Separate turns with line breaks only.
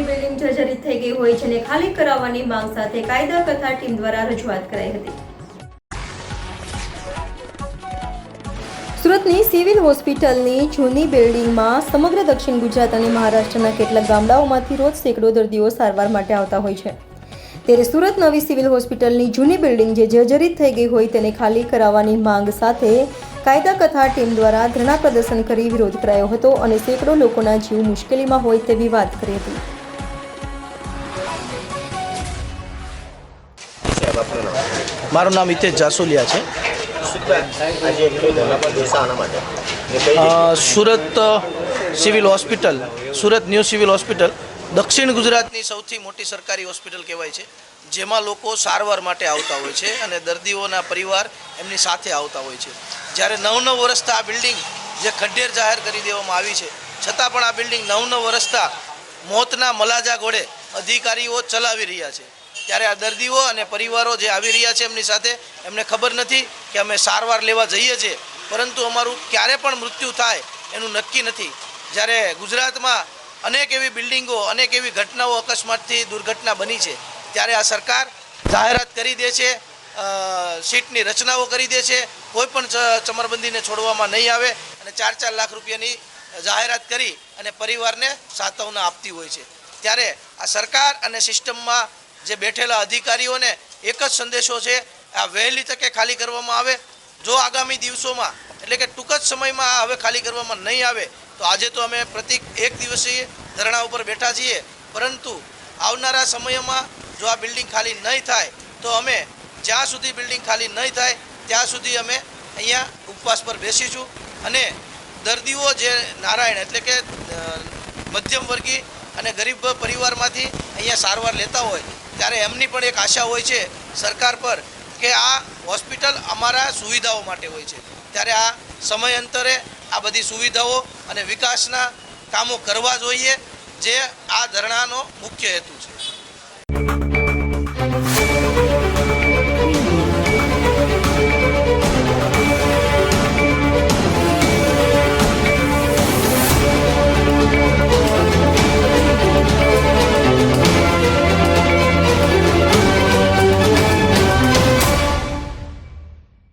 જૂની બિલ્ડિંગ જર્જરિત થઈ ગઈ હોય જેને ખાલી કરાવવાની માંગ સાથે કાયદા કથા ટીમ દ્વારા રજૂઆત કરાઈ હતી। સુરતની સિવિલ હોસ્પિટલની જૂની બિલ્ડિંગમાં સમગ્ર દક્ષિણ ગુજરાત અને મહારાષ્ટ્રના કેટલાક ગામડાઓમાંથી રોજ સેંકડો દર્દીઓ સારવાર માટે આવતા હોય છે। ત્યારે સુરત નવી સિવિલ હોસ્પિટલની જૂની બિલ્ડિંગ જે જર્જરિત થઈ ગઈ હોય તેને ખાલી કરાવવાની માંગ સાથે કાયદા કથા ટીમ દ્વારા ધરણા પ્રદર્શન કરી વિરોધ કરાયો હતો અને સેંકડો લોકોના જીવ મુશ્કેલીમાં હોય તેવી વાત કરી હતી।
મારું નામ હિતેશ જાસુલિયા છે। Surat civil hospital, Surat new civil hospital દક્ષિણ ગુજરાતની સૌથી મોટી સરકારી હોસ્પિટલ કહેવાય છે, જેમાં લોકો સારવાર માટે આવતા હોય છે અને દર્દીઓના પરિવાર એમની સાથે આવતા હોય છે। જ્યારે 9 વર્ષથી આ બિલ્ડિંગ જે ખંડેર જાહેર કરી દેવામાં આવી છે, છતાં પણ આ બિલ્ડિંગ 9 વર્ષથી મોતના મલાજા ઘોડે અધિકારીઓ ચલાવી રહ્યા છે। ત્યારે આ દર્દીઓ અને પરિવારો જે આવી રહ્યા છે એમની સાથે એમને ખબર નથી કે અમે સારવાર લેવા જઈએ છીએ, પરંતુ અમારું ક્યારે પણ મૃત્યુ થાય એનું નક્કી નથી। જ્યારે ગુજરાતમાં અનેક એવી બિલ્ડિંગો, અનેક એવી ઘટનાઓ અકસ્માતથી દુર્ઘટના બની છે, ત્યારે આ સરકાર જાહેરાત કરી દે છે, સીટની રચનાઓ કરી દે છે, કોઈ પણ ચમરબંધીને છોડવામાં નહીં આવે અને 4-4 લાખ રૂપિયાની જાહેરાત કરી અને પરિવારને સાંત્વના આપતી હોય છે। ત્યારે આ સરકાર અને સિસ્ટમમાં જે બેઠેલા અધિકારીઓને એક જ સંદેશો છે, આ વહેલી તકે ખાલી કરવામાં આવે। જો આગામી દિવસોમાં એટલે કે ટૂંક જ સમયમાં હવે ખાલી કરવામાં નહીં આવે તો આજે તો અમે પ્રતિક 1 દિવસીય ધરણા ઉપર બેઠા છીએ, પરંતુ આવનારા સમયમાં જો આ બિલ્ડિંગ ખાલી નહીં થાય તો અમે જ્યાં સુધી બિલ્ડિંગ ખાલી નહીં થાય ત્યાં સુધી અમે અહીંયા ઉપવાસ પર બેસીશું અને દર્દીઓ જે નારાયણ એટલે કે મધ્યમ વર્ગી અને ગરીબ પરિવારમાંથી અહીંયા સારવાર લેતા હોય ત્યારે એમની પણ એક આશા હોય છે સરકાર પર કે આ હોસ્પિટલ અમારા સુવિધાઓ માટે હોય છે। ત્યારે આ સમયાંતરે આ બધી સુવિધાઓ અને વિકાસના કામો કરવા જોઈએ, જે આ ધરણાનો મુખ્ય હેતુ છે।